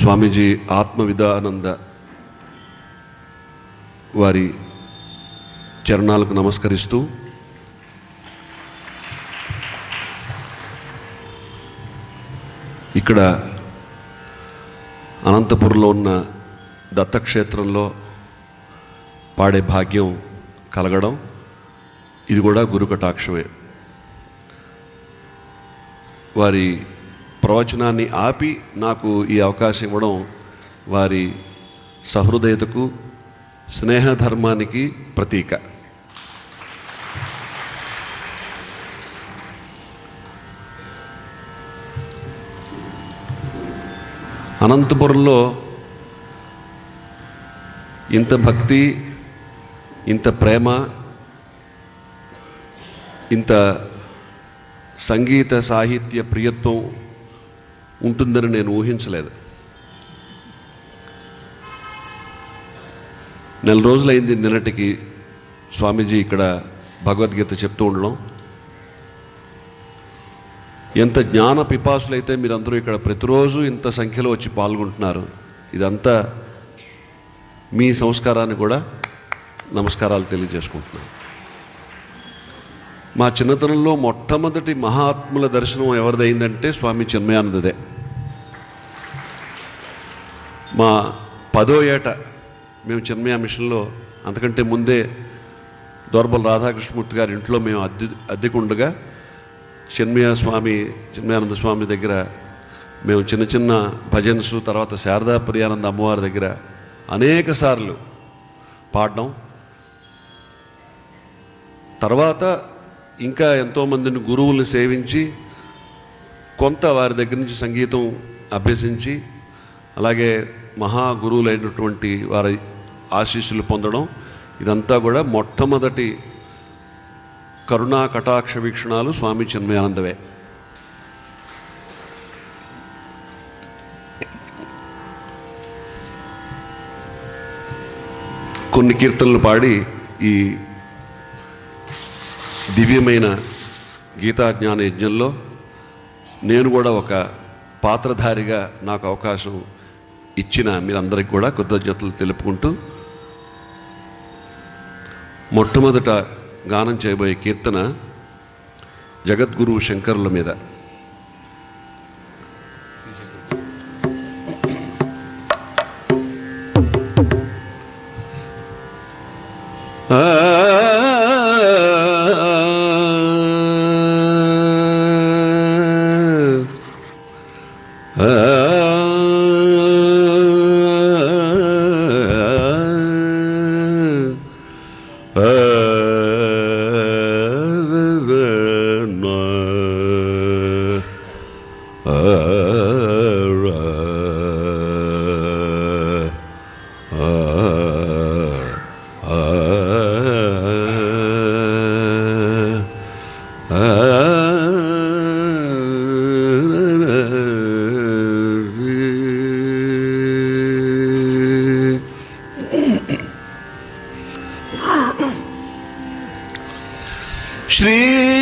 స్వామీజీ ఆత్మవిధానంద వారి చరణాలకు నమస్కరిస్తూ ఇక్కడ అనంతపురంలో ఉన్న దత్తక్షేత్రంలో పాడే భాగ్యం కలగడం ఇది కూడా గురు కటాక్షమే. వారి ప్రవచనాన్ని ఆపి నాకు ఈ అవకాశం ఇవ్వడం వారి సహృదయతకు స్నేహధర్మానికి ప్రతీక. అనంతపురంలో ఇంత భక్తి, ఇంత ప్రేమ, ఇంత సంగీత సాహిత్య ప్రియత్వం ఉంటుందని నేను ఊహించలేదు. నెల రోజులైంది నిన్నటికి స్వామీజీ ఇక్కడ భగవద్గీత చెప్తూ ఉండడం. ఎంత జ్ఞాన పిపాసులైతే మీరందరూ ఇక్కడ ప్రతిరోజు ఇంత సంఖ్యలో వచ్చి పాల్గొంటున్నారు. ఇదంతా మీ సంస్కారాన్ని కూడా నమస్కారాలు తెలియజేసుకుంటున్నాను. మా చిన్నతనంలో మొట్టమొదటి మహాత్ముల దర్శనం ఎవరిదైందంటే స్వామి చిన్మయానందదే. మా 10వ ఏట మేము చిన్మయ మిషన్లో, అంతకంటే ముందే దోర్బల రాధాకృష్ణమూర్తి గారి ఇంట్లో మేము అద్దెకుండగా చిన్మయానంద స్వామి దగ్గర మేము చిన్న చిన్న భజన్స్, తర్వాత శారదా ప్రియానంద అమ్మవారి దగ్గర అనేక సార్లు పాడడం. తర్వాత ఇంకా ఎంతోమందిని గురువుల్ని సేవించి కొంత వారి దగ్గర నుంచి సంగీతం అభ్యసించి, అలాగే మహాగురువులైనటువంటి వారి ఆశీస్సులు పొందడం, ఇదంతా కూడా మొట్టమొదటి కరుణా కటాక్ష వీక్షణాలు స్వామి చిన్మయానందవే. కొన్ని కీర్తనలు పాడి ఈ దివ్యమైన గీతాజ్ఞాన యజ్ఞంలో నేను కూడా ఒక పాత్రధారిగా నాకు అవకాశం ఇచ్చిన మీరందరికీ కూడా కృతజ్ఞతలు తెలుపుకుంటూ, మొట్టమొదట గానం చేయబోయే కీర్తన జగద్గురు శంకరుల మీద. శ్రీ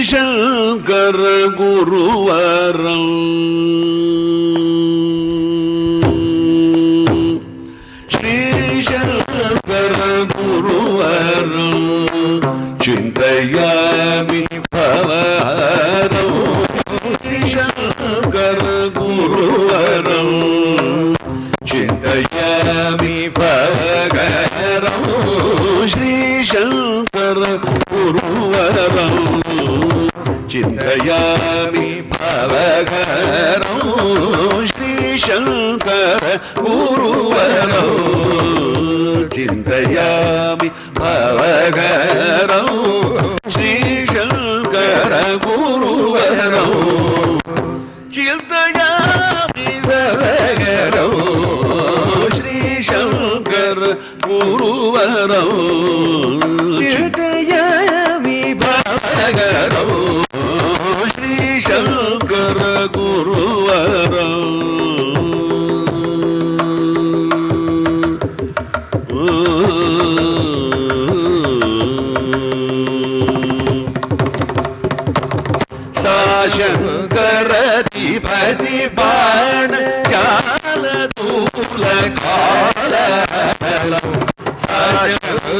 శంకర గురువరం శ్రీ శంకర గురువరం చింతయామి భవహరం శ్రీ శంకర గురువరం చింతయామి భవహరం శ్రీ శంకర గురువరం చింతయామి భవహరం శ్రీ శంకర గురువరం చింతయామి భవహరం శ్రీ శంకర గురువరం చింతయామి భవహరం శ్రీ శంకర గురువరం చింతయామి భవహరం శ్రీ శంకర గురువరం శంకర ధిపతి బాణ జాల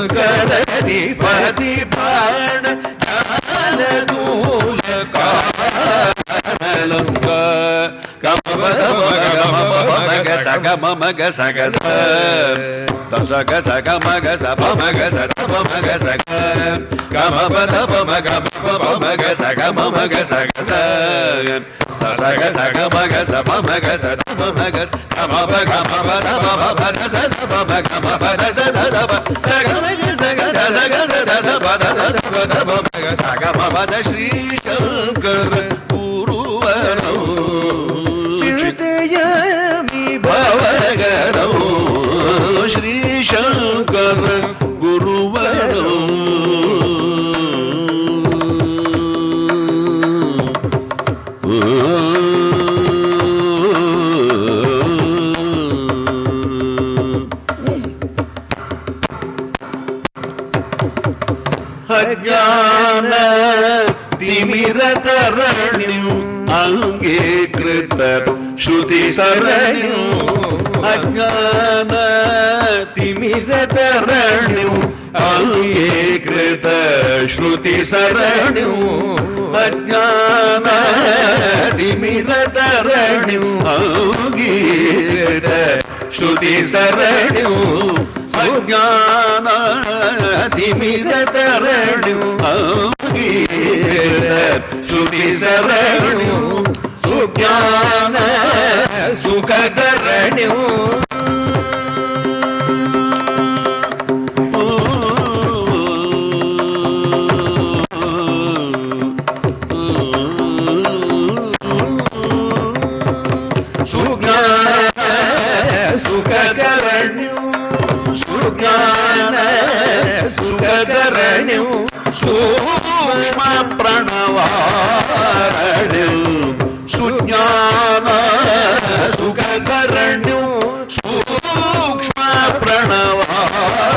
शङ्करधिपति बाण जालदूल कालङ्क गमग सगमग सग दशग सगमग सपमग सपमग सग गमग सगमग सग दशग सगमग सपमग सपमग गमग सगमग श्री शंकर गुरुवरौ चिन्तयामि भवगरौ श्री शंकर गुरुवरौ अज्ञान तिमिरतरणिं अंगीकृत श्रुति सरणिं अज्ञान तिमिरतरणिं अंगीकृत श्रुति सरणिं अज्ञान तिमिरतरणिं अंगीकृत श्रुति सरणिं अज्ञान तिमिरतरणिं अंगीकृत श्रुति सरणिं सुज्ञान सुखकरणिं सुखकरणिं सूक्ष्म प्रणवारणिं सुज्ञान सुखकरणिं सूक्ष्म प्रणवारणिं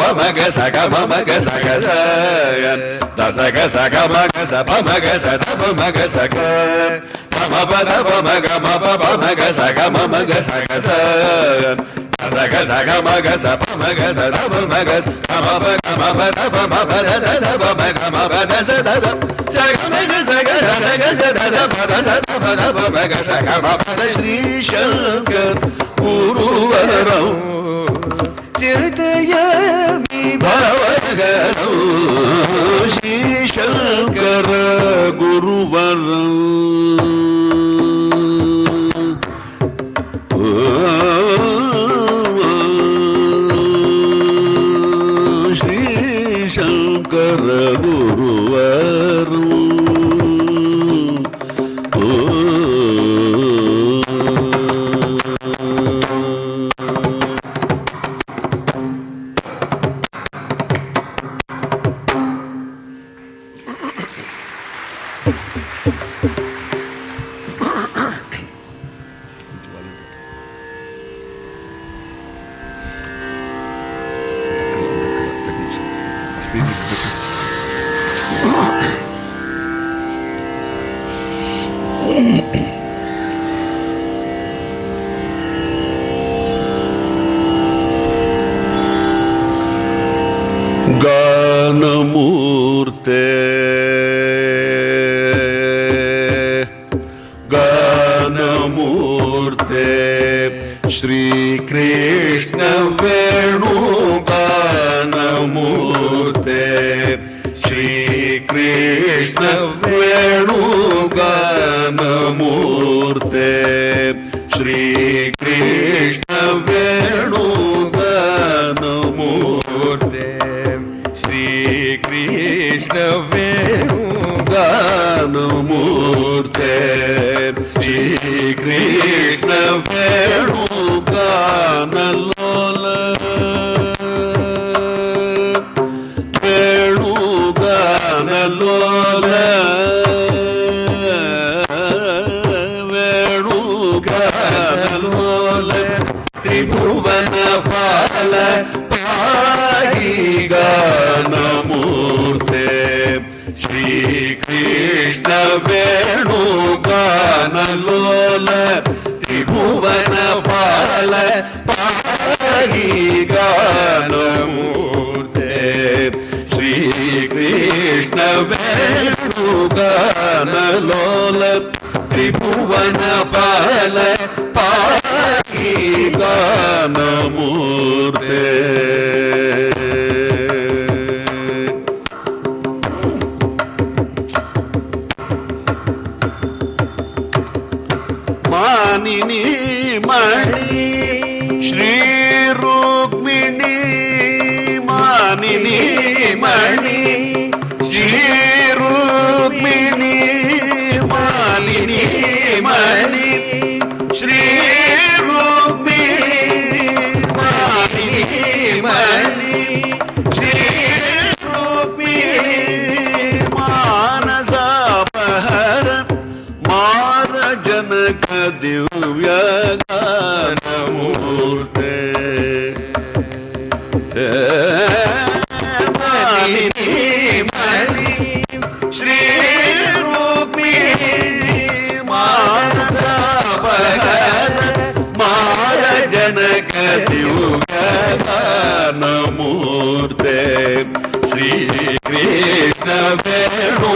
गमग सगमग सग दशग सगमग सपमग सपमग सग गमग सगमग सग सग सगमग सपमग सपमग श्री शंकर गुरुवरौ चिन्तयामि भवगरौ श्री शंकर गुरुवरौ श्री शंकर गुरुवरौ गानमूर्ते गानमूर्ते श्री कृष्ण वेणु गानमूर्ते श्री कृष्ण वेणु गानमूर्ते श्री कृष्ण वेणु गानमूर्ते श्री कृष्ण वेणु गानमूर्ते श्री कृष्ण वेणु गानलोल वेणु गानलोल वेणु गानलोल त्रिभुवन पाल पाहि गानमूर्ते श्री कृष्ण वेणु गानलोल त्रिभुवन पाल పాహి గానమూర్తే శ్రీకృష్ణ వేణుగానలోల త్రిభువన పాల పాహి గానమూర్తే. మానిని మణి శ్రీ రుక్మిణి మానిని మణి శ్రీ రుక్మిణి మాలిని మణి శ్రీ రుక్మిణి మాలిని మణి శ్రీ రుక్మిణి మానసాపహర మార జనక దివ్య గానమూర్తే మాలిని మణి శ్రీ రుక్మిణి మానసాపహర మార జనక దివ్య గానమూర్తే శ్రీకృష్ణ వేణుగానలోల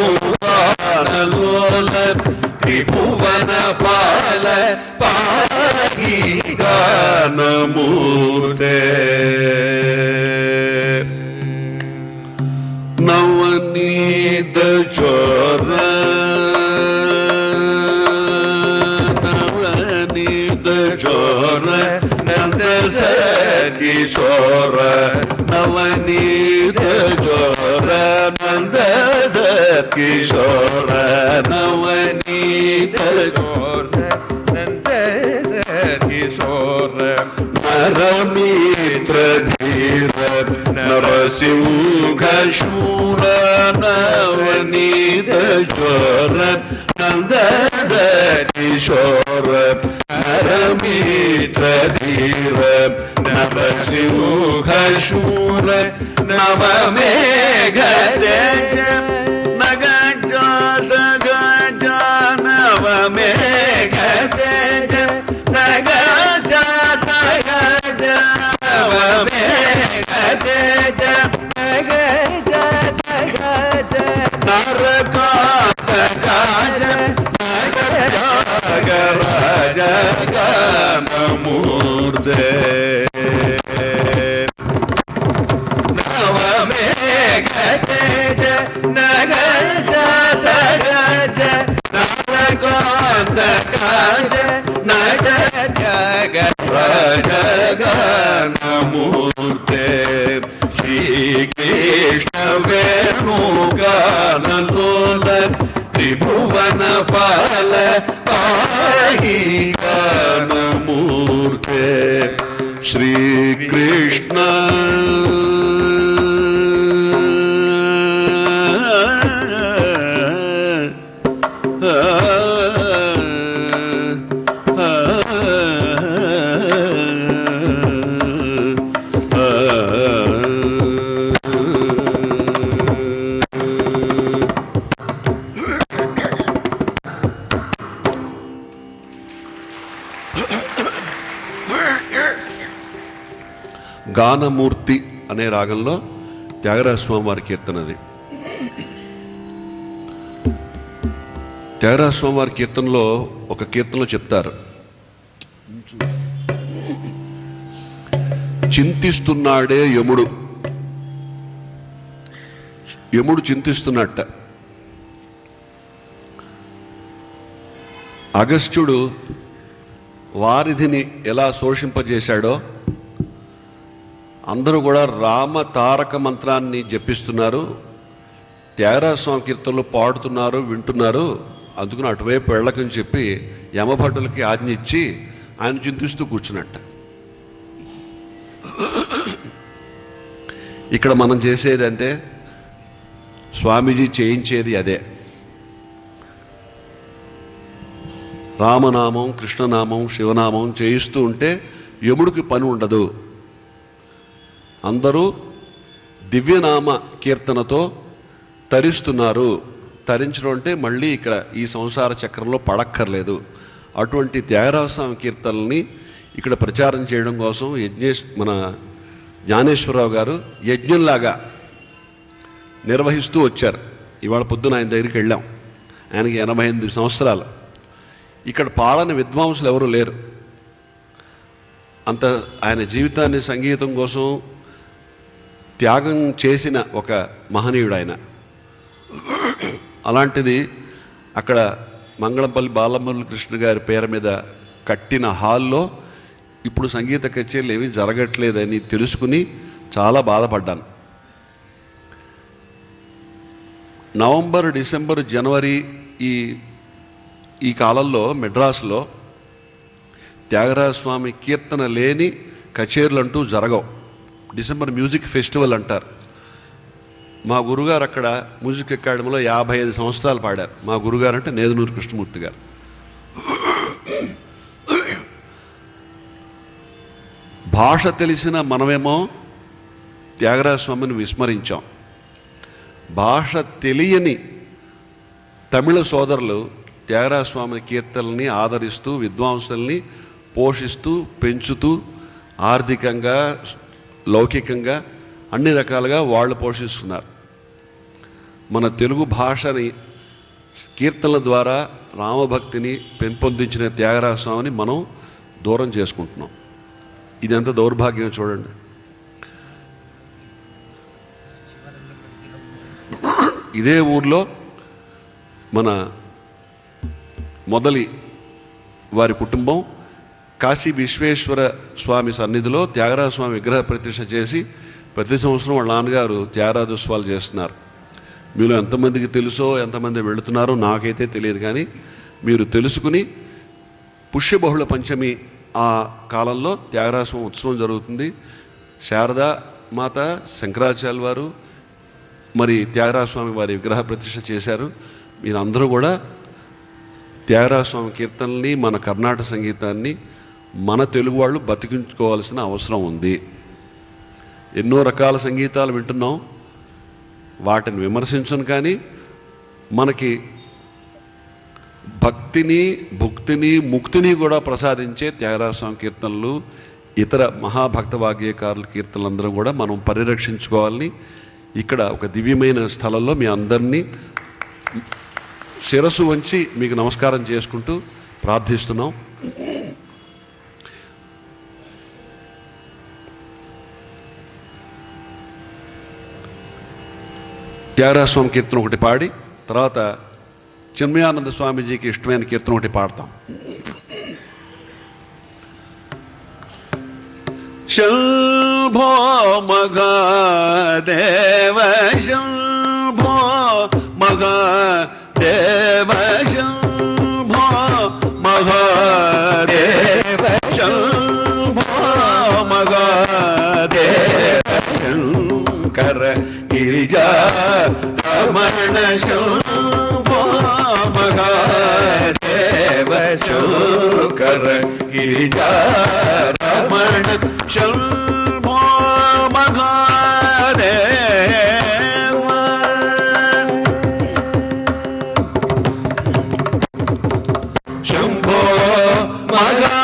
త్రిభువన పాల పాహి గానమూర్తే. నవనీత చోర నవనీత చోర నంద కిశోర నవనీత చోర నంద కిశోర నవనీత చోర నంద కిశోర నరమిత్ర ధీర నరసింహ శూర నవనీత చోర నంద కిశోర నరమిత్ర ధీర నరసింహ శూర నవమేఘ తేజ నగజ సగజ నవమేఘ తేజ నగజ సగజ నవమేఘ తేజ నగజ సగజ నరకాంత కాజ నగరాజ గానమూర్తే నవమేఘ తేజ నగజ సగజ నరకాంత కాజ నగరాజ గానమూర్తే శ్రీకృష్ణ వేణుగానలోల త్రిభువన పాల పాహి గానమూర్తే శ్రీకృష్ణ గానమూర్తి అనే రాగంలో త్యాగరాజస్వామి వారి కీర్తనది. త్యాగరాజస్వామి వారి కీర్తనలో ఒక కీర్తనలో చెప్తారు, చింతిస్తున్నాడే యముడు, యముడు చింతిస్తున్నట్ట. అగస్త్యుడు వారిధిని ఎలా శోషింపజేశాడో అందరూ కూడా రామ తారక మంత్రాన్ని జపిస్తున్నారు, త్యాగరాజస్వామి కీర్తనలు పాడుతున్నారు, వింటున్నారు. అందుకని అటువైపు వెళ్ళకని చెప్పి యమభటులకి ఆజ్ఞ ఇచ్చి ఆయన చింతిస్తూ కూర్చున్నట్ట. ఇక్కడ మనం చేసేది అంటే స్వామీజీ చేయించేది అదే. రామనామం, కృష్ణనామం, శివనామం చేయిస్తూ ఉంటే యముడికి పని ఉండదు. అందరూ దివ్యనామ కీర్తనతో తరిస్తున్నారు. తరించడం అంటే మళ్ళీ ఇక్కడ ఈ సంసార చక్రంలో పడక్కర్లేదు. అటువంటి త్యాగరాజస్వామి కీర్తనల్ని ఇక్కడ ప్రచారం చేయడం కోసం మన జ్ఞానేశ్వరరావు గారు యజ్ఞంలాగా నిర్వహిస్తూ వచ్చారు. ఇవాళ పొద్దున ఆయన దగ్గరికి వెళ్ళాం. ఆయనకి 88 సంవత్సరాలు. ఇక్కడ పాడని విద్వాంసులు ఎవరూ లేరు. అంత ఆయన జీవితాన్ని సంగీతం కోసం త్యాగం చేసిన ఒక మహనీయుడు ఆయన. అలాంటిది అక్కడ మంగళంపల్లి బాలమురళీ కృష్ణ గారి పేరు మీద కట్టిన హాల్లో ఇప్పుడు సంగీత కచేరీలు ఏమీ జరగట్లేదని తెలుసుకుని చాలా బాధపడ్డాను. నవంబర్, డిసెంబర్, జనవరి ఈ కాలంలో మెడ్రాస్లో త్యాగరాజస్వామి కీర్తన లేని కచేరీలు అంటూ జరగవు. డిసెంబర్ మ్యూజిక్ ఫెస్టివల్ అంటారు. మా గురుగారు అక్కడ మ్యూజిక్ అకాడమీలో 55 సంవత్సరాలు పాడారు. మా గురుగారు అంటే నేదునూరు కృష్ణమూర్తి గారు. భాష తెలిసిన మనమేమో త్యాగరాజస్వామిని విస్మరించాం. భాష తెలియని తమిళ సోదరులు త్యాగరాజస్వామి కీర్తనల్ని ఆదరిస్తూ విద్వాంసుల్ని పోషిస్తూ పెంచుతూ ఆర్థికంగా లౌకికంగా అన్ని రకాలుగా వాళ్ళు పోషిస్తున్నారు. మన తెలుగు భాషని కీర్తనల ద్వారా రామభక్తిని పెంపొందించిన త్యాగరాజస్వామిని మనం దూరం చేసుకుంటున్నాం. ఇది ఎంత దౌర్భాగ్యం చూడండి. ఇదే ఊర్లో మన మొదలి వారి కుటుంబం కాశీ విశ్వేశ్వర స్వామి సన్నిధిలో త్యాగరాజస్వామి విగ్రహ ప్రతిష్ఠ చేసి ప్రతి సంవత్సరం వాళ్ళ నాన్నగారు త్యాగరాజోత్సవాలు చేస్తున్నారు. మీలో ఎంతమందికి తెలుసో ఎంతమంది వెళుతున్నారో నాకైతే తెలియదు, కానీ మీరు తెలుసుకుని పుష్యబహుళ పంచమి ఆ కాలంలో త్యాగరాజస్వామి ఉత్సవం జరుగుతుంది. శారదా మాత, శంకరాచార్య వారు మరి త్యాగరాజస్వామి వారి విగ్రహ ప్రతిష్ఠ చేశారు. మీరందరూ కూడా త్యాగరాజస్వామి కీర్తనల్ని, మన కర్ణాటక సంగీతాన్ని మన తెలుగు వాళ్ళు బతికించుకోవాల్సిన అవసరం ఉంది. ఎన్నో రకాల సంగీతాలు వింటున్నాం, వాటిని విమర్శించను, కానీ మనకి భక్తిని, భుక్తిని, ముక్తిని కూడా ప్రసాదించే త్యాగరాజస్వామి కీర్తనలు, ఇతర మహాభక్త వాగ్గేయకారుల కీర్తనలందరూ కూడా మనం పరిరక్షించుకోవాలని ఇక్కడ ఒక దివ్యమైన స్థలంలో మీ అందరినీ శిరస్సు వంచి మీకు నమస్కారం చేసుకుంటూ ప్రార్థిస్తున్నాం. త్యాగరాజస్వామి కీర్తన ఒకటి పాడి తర్వాత చిన్మయానంద స్వామీజీకి ఇష్టమైన కీర్తన ఒకటి పాడతాం. శంభో మగాదేవ శంభో మగాదేవ శంభో మగాదేవ శంభో మగాదేవ శంకర గిరిజా రమణ శంభో మగాదేవ శంకర గిరిజా రమణ శంభో మగాదేవ శంభో మగాదేవ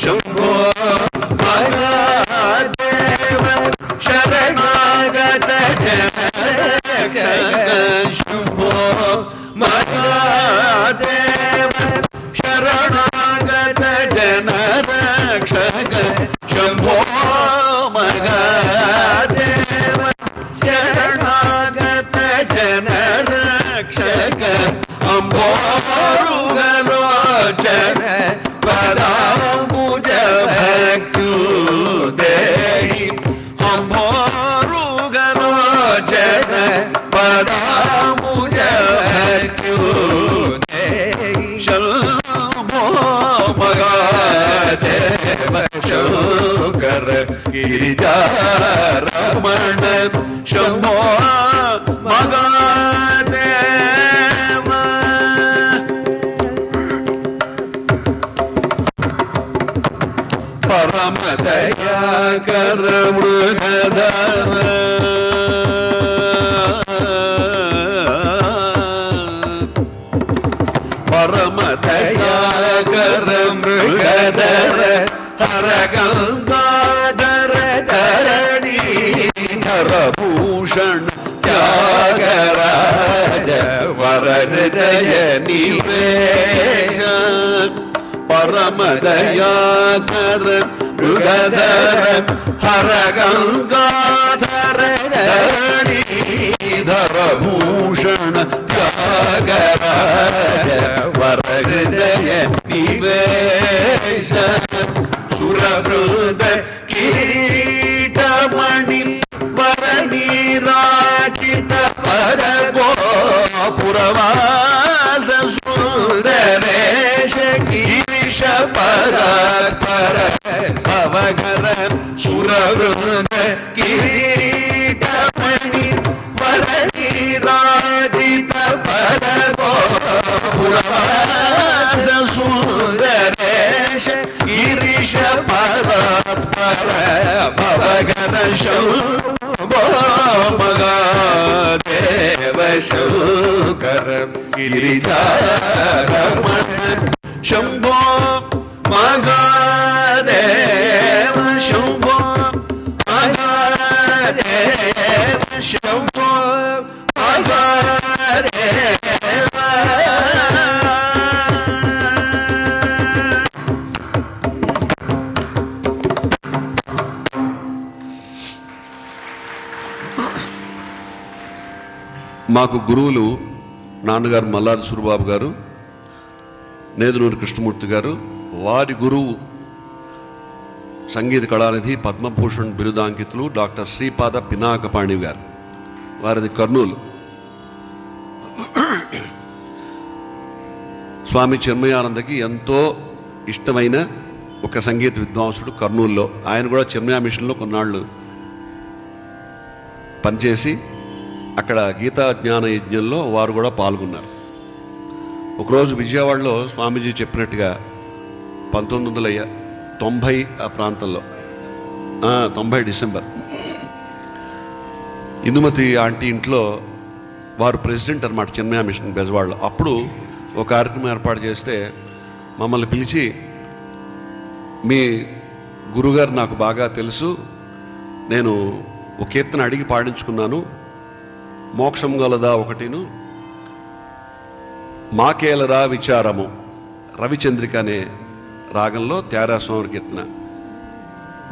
శంభో మగాదేవ శరణాగత శంభో మగాదేవ శరణాగత జన రక్షక శంభో మగాదేవ శరణాగత జన రక్షక అంబోరుగలోచన పదాంబుజ భక్త్యుదేహి అంబోరుగలోచన పదాంబుజ భక్త్యుదేహి శంభో మగాదేవ శంకర గిరిజా రమణ శంభో మగాదేవ పరమ దయాకర మృగధర పరమ దయాకర మృగధర హర గంగాధర ధరణీధర భూషణ త్యాగరాజ వరహృదయ నివేశ పరమ దయాకర మృగధర హర గంగాధర ధరణీధర భూషణ త్యాగరాజ వరహృదయ నివేశ సురవృంద కిరీటమణి వరనీరాజిత పర గోపురవాస సుందరేశ గిరిశ పరాత్పర భవగర సురవృంద కిరీటమణి వరనీరాజిత పర గోపురవాస సుందరేశ గిరిశ పరాత్పర భవగర శంభో మగాదేవ శంకర గిరిజారమణ శంభో మగాదేవ శంభో మగాదేవ శంభో మగాదేవ. మాకు గురువులు నాన్నగారు మల్లాది సూరిబాబు గారు, నేదునూరి కృష్ణమూర్తి గారు. వారి గురువు సంగీత కళానిధి పద్మభూషణ్ బిరుదాంకితులు డాక్టర్ శ్రీపాద పినాకపాణి గారు. వారిది కర్నూలు. స్వామి చిన్మయానందకి ఎంతో ఇష్టమైన ఒక సంగీత విద్వాంసుడు కర్నూలులో. ఆయన కూడా చిన్మయ మిషన్లో కొన్నాళ్ళు పనిచేసి అక్కడ గీతా జ్ఞాన యజ్ఞంలో వారు కూడా పాల్గొన్నారు. ఒకరోజు విజయవాడలో స్వామీజీ చెప్పినట్టుగా 1990 ఆ ప్రాంతంలో 90 డిసెంబర్ ఇందుమతి ఆంటీ ఇంట్లో వారు ప్రెసిడెంట్ అనమాట చిన్మయ మిషన్ బెజవాడలో. అప్పుడు ఒక కార్యక్రమం ఏర్పాటు చేస్తే మమ్మల్ని పిలిచి, మీ గురుగారు నాకు బాగా తెలుసు, నేను ఒక కీర్తన అడిగి పాడించుకున్నాను, మోక్షం గలదా ఒకటిను, మాకేలరా విచారము, రవిచంద్రిక అనే రాగంలో త్యాగరాజస్వామి కీర్తన.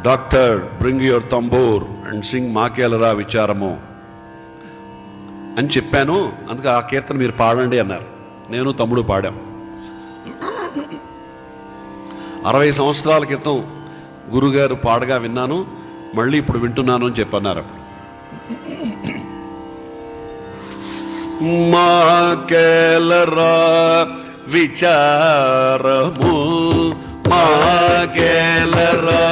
Doctor bring your tambura and sing మాకేలరా విచారము అని చెప్పాను. అందుకే ఆ కీర్తన మీరు పాడండి అన్నారు. నేను తమ్ముడు పాడాం. 60 సంవత్సరాల క్రితం గురుగారు పాడగా విన్నాను, మళ్ళీ ఇప్పుడు వింటున్నాను అని చెప్పన్నారు. మాకేలరా విచారము, మాకేలరా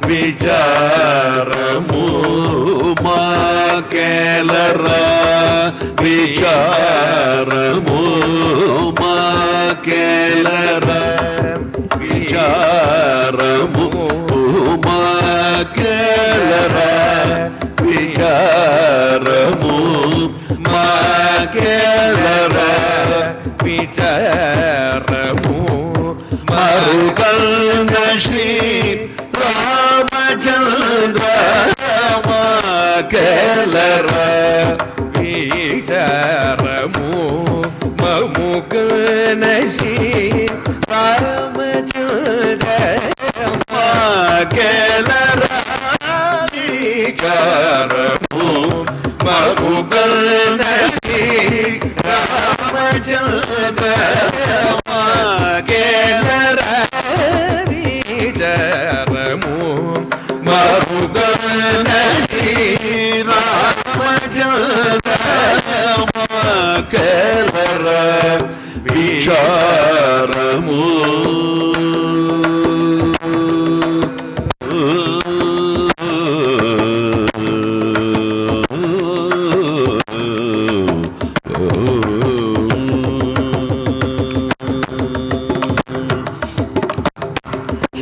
విచారము, మాకేలరా విచారము, మాకేలరా విచారము, మాకేలరా విచారము, మాకేలరా విచారము. మరుగంగ శ్రీ రామచంద్ర మాకేలరా విచారము, మముగన శ్రీ రామచంద్ర మాకేలరా విచారము, మముగన శ్రీ రామచంద్ర మాకేలరా విచారము, మముగన శ్రీ రామచంద్ర మాకేలరా విచారము.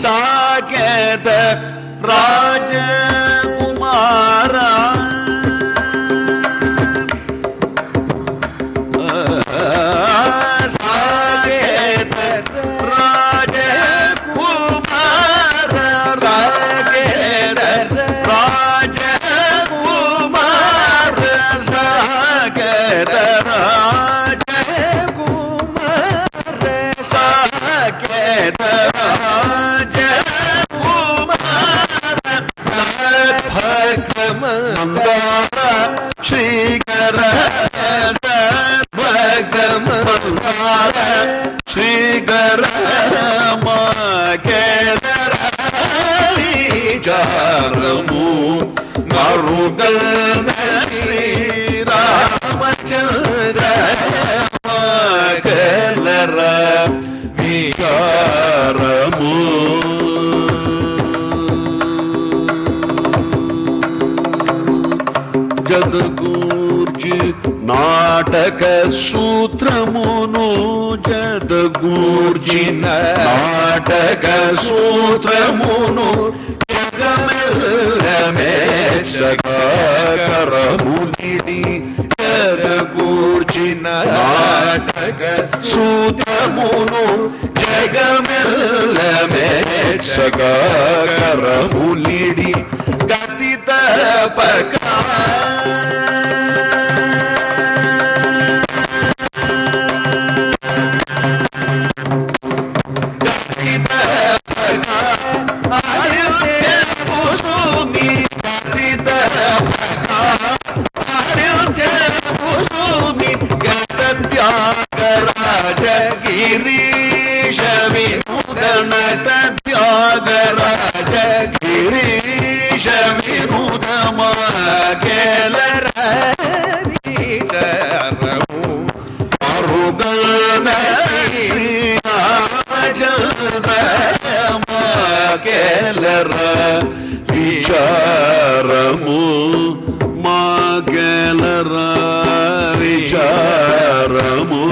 సాకేత రాజకుమార సాకేత విచారము మరుగన శ్రీరామచంద్ర కలర విచారము. జదగూర్జి నాటక సూత్రమును జదగూర్జి నాటక సూత్రమును జగమెచ్చగరమునిడి జదగూర్జి నాటక సూత్రమును జగమెచ్చగరమునిడి గతి తపక గిరీశ వినూదన త్యాగరాజ గిరీశ వినూదమ కేలరము మరుగన శ్రీరామచంద్ర కేలర విచారము మా కేలర విచారము.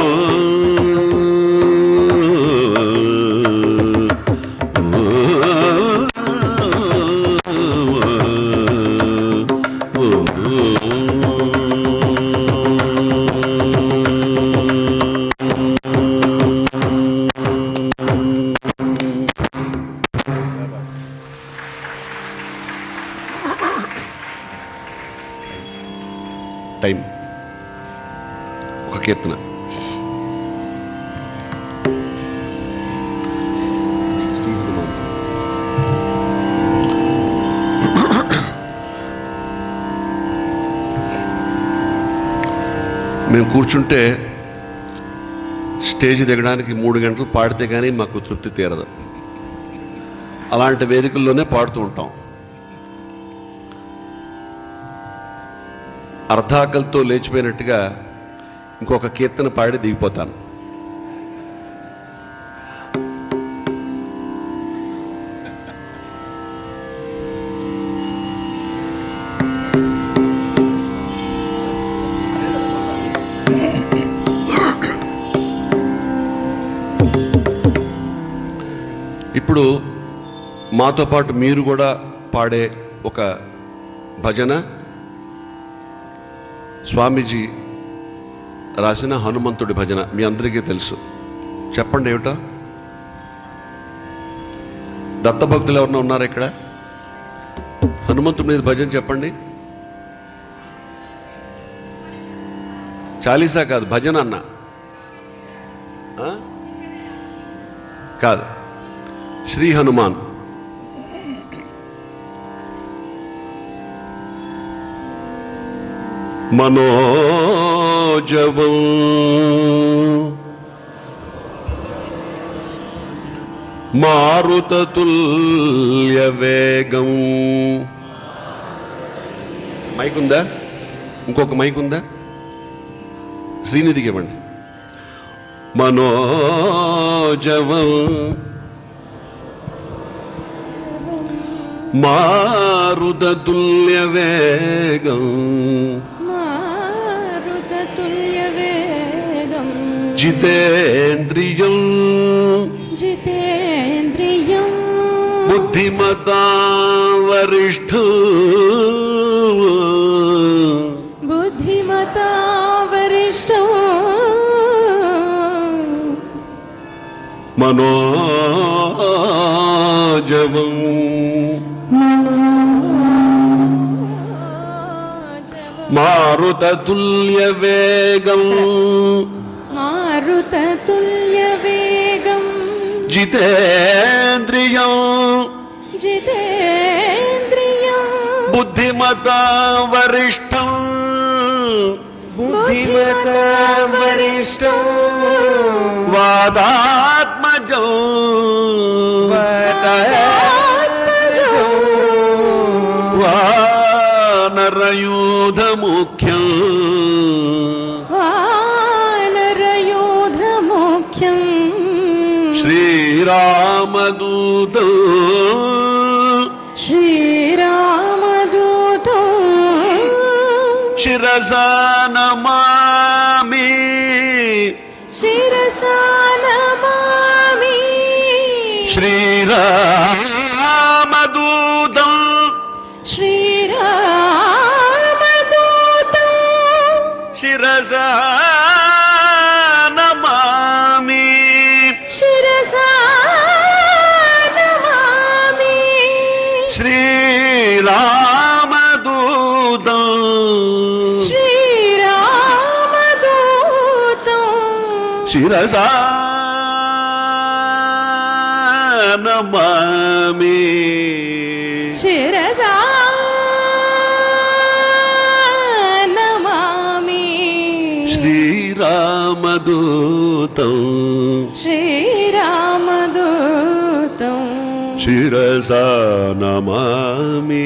టైం ఒక కీర్తన. మేము కూర్చుంటే స్టేజ్ దిగడానికి 3 గంటలు పాడితే కానీ మాకు తృప్తి తీరదు. అలాంటి వేదికల్లోనే పాడుతూ ఉంటాం. అర్ధాకలతో లేచిపోయినట్టుగా ఇంకొక కీర్తన పాడి దిగిపోతాను. ఇప్పుడు మాతో పాటు మీరు కూడా పాడే ఒక భజన స్వామీజీ రాసిన హనుమంతుడి భజన. మీ అందరికీ తెలుసు. చెప్పండి ఏమిటో. దత్తభక్తులు ఎవరన్నా ఉన్నారా ఇక్కడ? హనుమంతుడి మీద భజన చెప్పండి. చాలీసా కాదు, భజన అన్న కాదు, శ్రీ హనుమాన్. మనోజవం మారుతతుల్య వేగం. మైక్ ఉందా? ఇంకొక మైక్ ఉందా? శ్రీనిధికి ఇవ్వండి. మనోజవం మారుతతుల్య వేగం జితేంద్రియం బుద్ధిమతా వరిష్ఠం మనోజవం మారుతతుల్య వేగం జితేంద్రియం బుద్ధిమతా వరిష్ఠం వాదాత్మజ వానరయూధ ముఖ్యం శ్రీరామదూతం శిరసా నమామి శ్రీరామదూతం శిరసా నమామి శ్రీరామదూతం శిరసా నమామి శ్రీరామదూతం శిరసా నమామి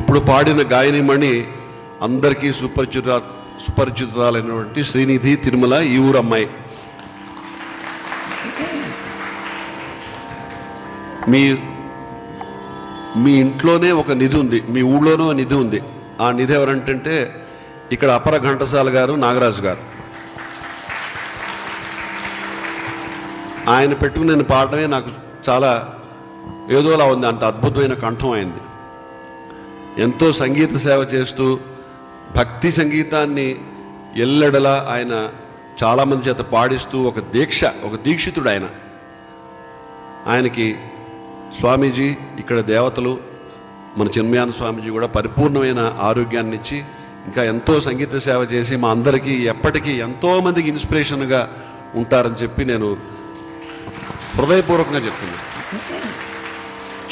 ఇప్పుడు పాడిన గాయనిమణి అందరికీ సుపరిచితురాలైనటువంటి శ్రీనిధి తిరుమల ఈ ఊరు అమ్మాయి. మీ ఇంట్లోనే ఒక నిధి ఉంది, మీ ఊళ్ళోనూ నిధి ఉంది. ఆ నిధి ఎవరంటే ఇక్కడ అపర ఘంటసాల గారు, నాగరాజు గారు. ఆయన పెట్టుకుని నేను పాడటమే నాకు చాలా ఏదోలా ఉంది, అంత అద్భుతమైన కంఠం అయింది. ఎంతో సంగీత సేవ చేస్తూ భక్తి సంగీతాన్ని ఎల్లెడలా ఆయన చాలామంది చేత పాడిస్తూ ఒక దీక్షితుడు ఆయన. ఆయనకి స్వామీజీ, ఇక్కడ దేవతలు, మన చిన్మయానంద స్వామీజీ కూడా పరిపూర్ణమైన ఆరోగ్యాన్ని ఇచ్చి ఇంకా ఎంతో సంగీత సేవ చేసి మా అందరికీ ఎప్పటికీ ఎంతోమందికి ఇన్స్పిరేషన్గా ఉంటారని చెప్పి నేను హృదయపూర్వకంగా చెప్తున్నాను.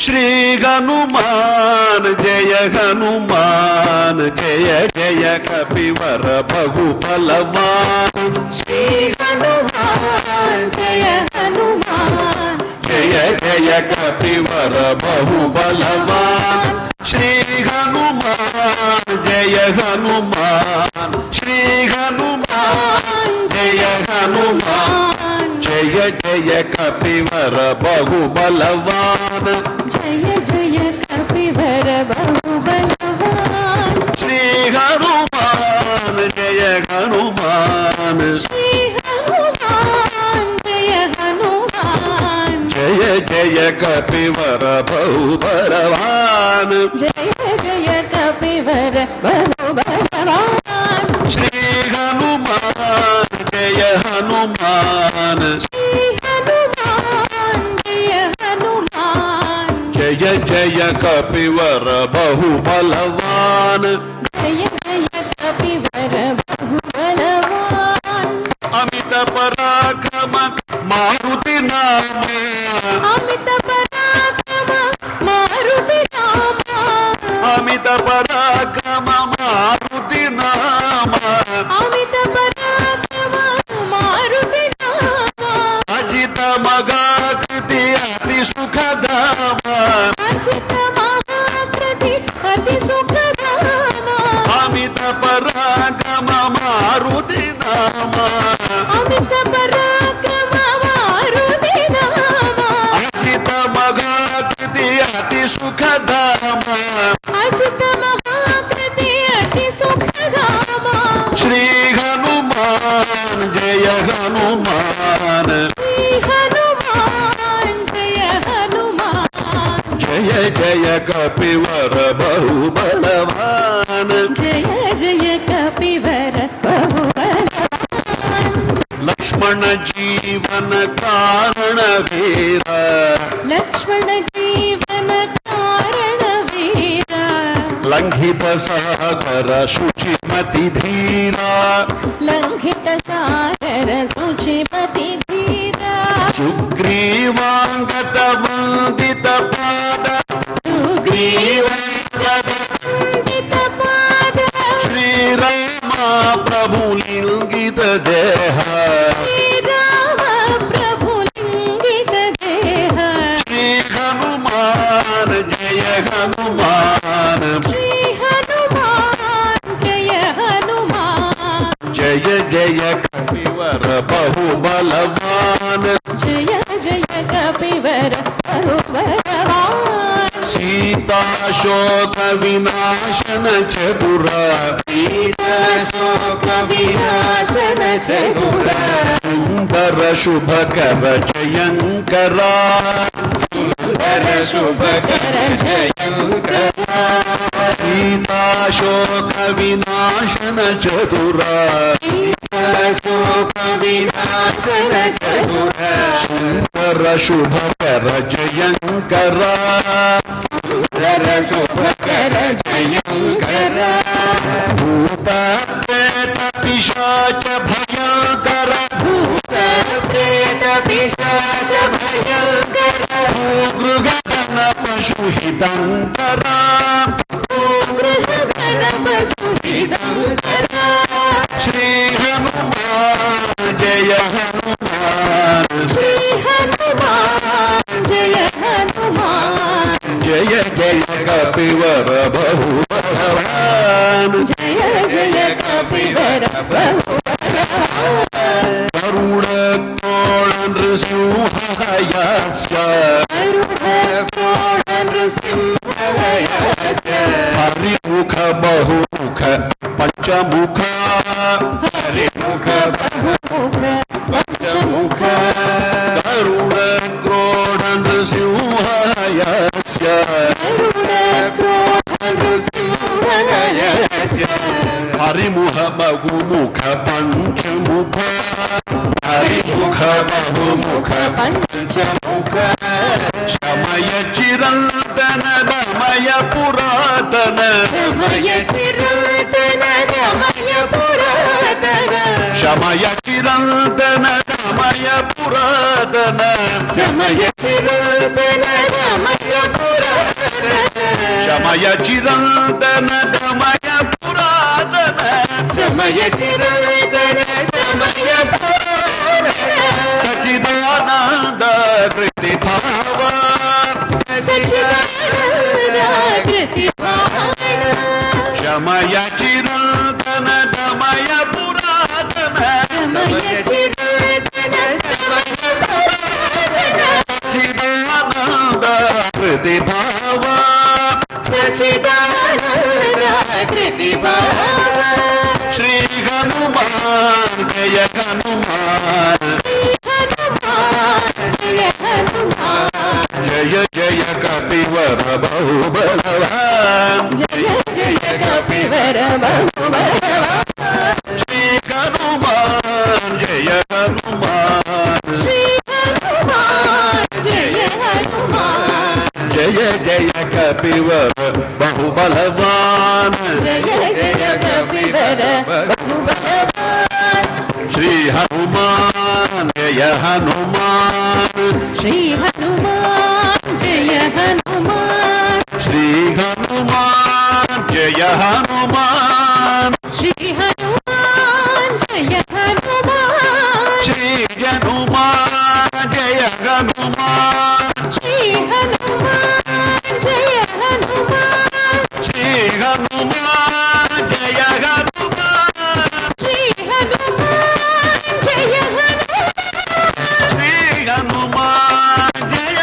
శ్రీ హనుమాన్ జయ హనుమాన్ జయ జయ కపివర బహుబలవాన్ శ్రీ హనుమాన్ జయ హనుమాన్ జయ జయ కపివర బహుబలవాన్ శ్రీ హనుమాన్ జయ హనుమాన్ శ్రీ హనుమాన్ జయ హనుమాన్ జయ జయ కపివర బహుబలవాన్ జయ జయ కపివర బహుబలవాన్ శ్రీ హనుమాన్ జయ హనుమాన్ శ్రీ హనుమాన్ జయ హనుమాన్ జయ జయ కపివర బహుబలవాన్ జయ జయ కపివర బహుబలవాన్ శ్రీ హనుమాన్ జయ హనుమాన్ శ్రీ హనుమాన్ జయ హనుమాన్ జయ జయ కపివర బహుబలవాన్ జయ జయ కపివర బహుబలవాన్ అమిత పరాక్రమ మారుతి నామ అమిత పరాక్రమ మారుతి నామ అమిత పరాక్రమ మారుతి నామ అమిత పరాక్రమ మారుతి నామ అజిత మగాకృతి అతి సుఖధామ అచిత మహాకృతి అతి సుఖధామ అమిత పరాక్రమ మారుతి నామ అమిత పరాక్రమ మారుతి నామ అజిత మగాకృతి అతి సుఖధామ అచిత మహాకృతి అతి సుఖధామ శ్రీ హనుమాన్ జయ హనుమాన్ శ్రీ హనుమాన్ జయ హనుమాన్ జయ జయ కపివర బహుబలవాన్ జయ జయ కపివర బహుబలవాన్ లక్ష్మణ జీవన కారణ వీర లక్ష్మణ జీవన కారణ వీర లంఘిత సాగర శుచిమతి ధీర లంఘిత సాగర శుచిమతి ధీర సుగ్రీవాంగత వందిత పాద సుగ్రీవాంగత పాద శ్రీరామ ప్రభు లింగిత దేహ శ్రీరామ ప్రభు లింగిత దేహ శ్రీ హనుమాన్ జయ హనుమాన్ శ్రీ హనుమాన్ జయ హనుమాన్ జయ జయ కపివర బహుబలవాన్ జయ జయ కపివర బహుబలవాన్ సీతాశోక వినాశన చతుర సీతాశోక వినాశన చతుర సుందర శుభకర జయంకర సుందర శుభకర జయంకర సీతాశోక వినాశన చతుర సీతాశోక వినాశన చతుర సుందర శుభకర జయంకర సుందర శుభకర జయంకర భూత ప్రేత పిశాచ భయంకర భూత ప్రేత పిశాచ భయంకర భూగృహగణ పశుహితంకర గృహగణ పశుహితంకర శ్రీ హనుమాన్ జయ హనుమాన్ శ్రీ హనుమాన్ జయ హనుమాన్ జయ జయ కపివర బహుబలవాన్ జయ జయ కపివర బహుబలవాన్ కరుణ కోణ నృసింహయస్య అరుణ క్రోడ నృసింహయస్య హరిముఖ బహుముఖ పంచముఖ హరిముఖ బహుముఖ పంచముఖ కరుణ క్రోణ నృసింహయస్య అరుణ క్రోడ నృసింహయస్య హరిముఖ బహుముఖ పంచముఖ హరిముఖ బహుముఖ పంచముఖ శమయ చిరంతన రమయ పురాతన రమయ చిరంతన రమయ పురాతన శమయ చిరంతన రమయ పురాతన సమయ చిరంతన రమయ పురాతన శమయ చిరంతన రమయ పురాతన సమయ చిరంతన రమయ పురాతన సచిదానంద కృతి భావ సచిదానంద కృతి భావన శమయ చిరంతన రమయ పురాతన సమయ చిరంతన రమయ పురాతన సచిదానంద కృతి భావ సచిదానంద కృతి భావన శ్రీ హనుమాన్ జయ హనుమాన్ జయ హనుమాన్ జయ జయ కపివర బహుబలవాన్ జయ జయ కపివర బహుబలవాన్ శ్రీ హనుమాన్ జయ హనుమాన్ శ్రీ హనుమాన్ జయ హనుమాన్ జయ జయ కపివర బహుబలవాన్ జయ జయ కపివర బహుబలవాన్ శ్రీ హనుమాన్ జయ హనుమాన్ శ్రీ హనుమాన్ జయ హనుమాన్ శ్రీ హనుమాన్ జయ హనుమాన్ శ్రీ హనుమాన్ జయ హనుమాన్ శ్రీ హనుమాన్ జయ హనుమాన్ శ్రీ హనుమాన్ జయ హనుమాన్ శ్రీ హనుమాన్ జయ హనుమాన్ శ్రీ హనుమాన్ జయ హనుమాన్ శ్రీ హనుమాన్ జయ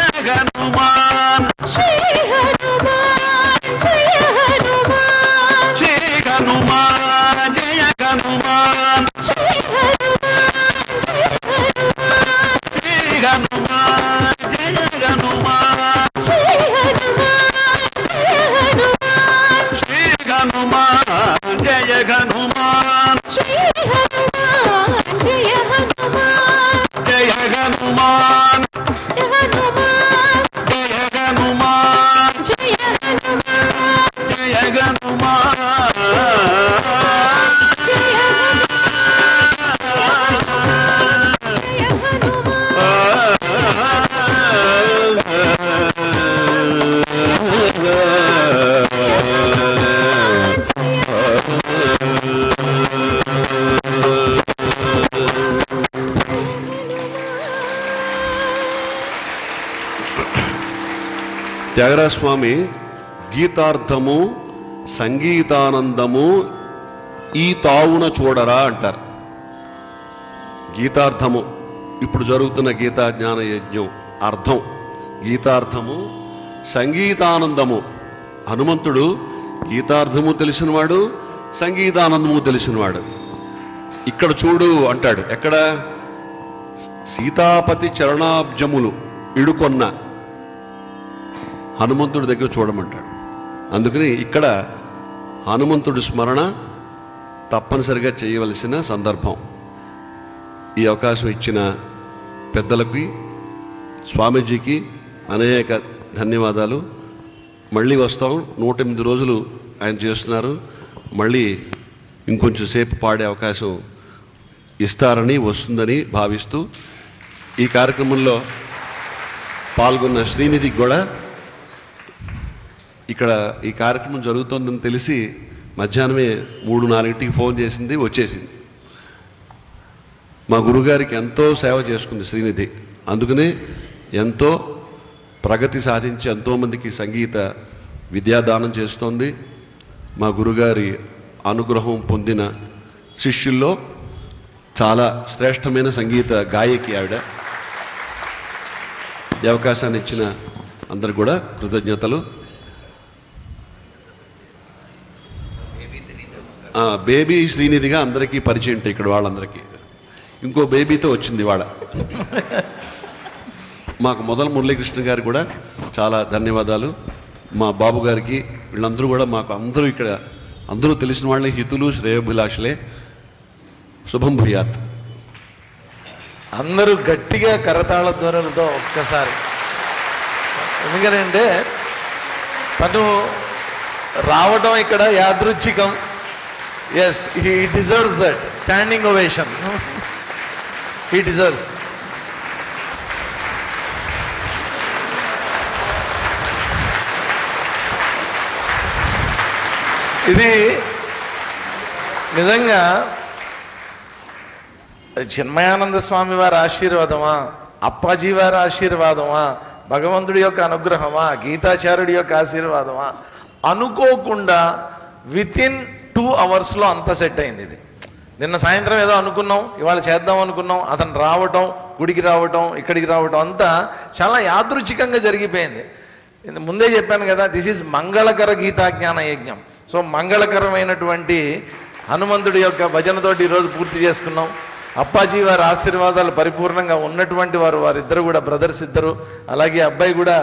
త్యాగరాజ స్వామి గీతార్థము సంగీతానందము ఈ తావున చూడరా అంటారు. గీతార్థము ఇప్పుడు జరుగుతున్న గీతా జ్ఞాన యజ్ఞం అర్థం గీతార్థము, సంగీతానందము. హనుమంతుడు గీతార్థము తెలిసినవాడు, సంగీతానందము తెలిసినవాడు. ఇక్కడ చూడు అంటాడు. ఎక్కడ? సీతాపతి చరణాబ్జములు ఇడుకొన్న హనుమంతుడి దగ్గర చూడమంటాడు. అందుకని ఇక్కడ హనుమంతుడి స్మరణ తప్పనిసరిగా చేయవలసిన సందర్భం. ఈ అవకాశం ఇచ్చిన పెద్దలకి, స్వామీజీకి అనేక ధన్యవాదాలు. మళ్ళీ వస్తాం. 108 రోజులు ఆయన చేస్తున్నారు. మళ్ళీ ఇంకొంచెం సేపు పాడే అవకాశం ఇస్తారని, వస్తుందని భావిస్తూ ఈ కార్యక్రమంలో పాల్గొన్న శ్రీనిధికి కూడా ఇక్కడ ఈ కార్యక్రమం జరుగుతోందని తెలిసి మధ్యాహ్నమే 3-4కి ఫోన్ చేసింది, వచ్చేసింది. మా గురుగారికి ఎంతో సేవ చేసుకుంది శ్రీనిధి. అందుకనే ఎంతో ప్రగతి సాధించి ఎంతోమందికి సంగీత విద్యాదానం చేస్తోంది. మా గురుగారి అనుగ్రహం పొందిన శిష్యుల్లో చాలా శ్రేష్టమైన సంగీత గాయకి ఆవిడ. ఈ అవకాశాన్ని ఇచ్చిన అందరికి కూడా కృతజ్ఞతలు. బేబీ శ్రీనిధిగా అందరికీ పరిచయం ఉంటాయి ఇక్కడ వాళ్ళందరికీ. ఇంకో బేబీతో వచ్చింది వాళ్ళ. మాకు మొదలు మురళీకృష్ణ గారు కూడా చాలా ధన్యవాదాలు. మా బాబు గారికి, వీళ్ళందరూ కూడా మాకు అందరూ ఇక్కడ అందరూ తెలిసిన వాళ్ళని, హితులు శ్రేయోభిలాషులే. శుభం భూయాత్. అందరూ గట్టిగా కరతాళ ధ్వనులతో ఒక్కసారి. ఎందుకంటే తను రావడం ఇక్కడ యాదృచ్ఛికం. Yes, he deserves that standing ovation. He deserves. ఇది నిజంగా చిన్మయానంద స్వామి వారి ఆశీర్వాదమా, అప్పాజీ వారి ఆశీర్వాదమా, భగవంతుడి యొక్క అనుగ్రహమా, గీతాచార్యుడి యొక్క ఆశీర్వాదమా, అనుకోకుండా వితిన్ 2 అవర్స్లో అంతా సెట్ అయింది. ఇది నిన్న సాయంత్రం ఏదో అనుకున్నాం, ఇవాళ చేద్దాం అనుకున్నాం, అతను రావటం, గుడికి రావటం, ఇక్కడికి రావటం అంతా చాలా యాదృచ్ఛికంగా జరిగిపోయింది. ముందే చెప్పాను కదా, దిస్ ఈజ్ మంగళకర గీతాజ్ఞాన యజ్ఞం. సో మంగళకరమైనటువంటి హనుమంతుడి యొక్క భజనతోటి ఈరోజు పూర్తి చేసుకున్నాం. అప్పాజీ వారి ఆశీర్వాదాలు పరిపూర్ణంగా ఉన్నటువంటి వారిద్దరు కూడా బ్రదర్స్ ఇద్దరు. అలాగే అబ్బాయి కూడా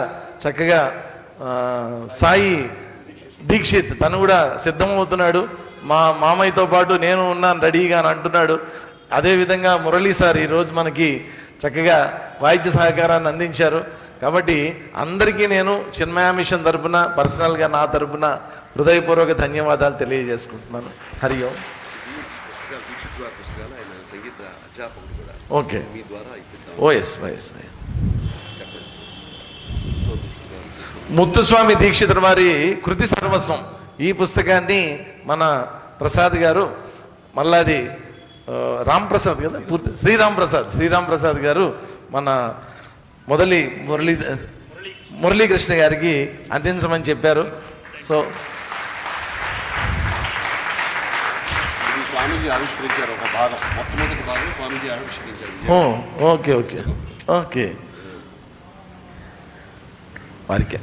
చక్కగా సాయి దీక్షిత్ తను కూడా సిద్ధమవుతున్నాడు. మా మామయ్యతో పాటు నేను ఉన్నాను రెడీగా అని అంటున్నాడు. అదేవిధంగా మురళీ సార్ ఈరోజు మనకి చక్కగా వాయిద్య సహకారాన్ని అందించారు. కాబట్టి అందరికీ నేను చిన్మయ మిషన్ తరపున, పర్సనల్గా నా తరపున హృదయపూర్వక ధన్యవాదాలు తెలియజేసుకుంటున్నాను. హరి ఓం. ఓకే. ఓఎస్ వైఎస్ ముత్తుస్వామి దీక్షితుడు వారి కృతి సర్వస్వం ఈ పుస్తకాన్ని మన ప్రసాద్ గారు, మళ్ళాది రాంప్రసాద్ కదా, పూర్తి శ్రీరామ్ ప్రసాద్ గారు మన మురళీకృష్ణ గారికి అందించమని చెప్పారు. సో స్వామీజీ ఆవిష్కరించారు ఒక భాగం, మొట్టమొదటి భాగం స్వామీజీ ఆవిష్కరించారు. Okay okay okay. వారికే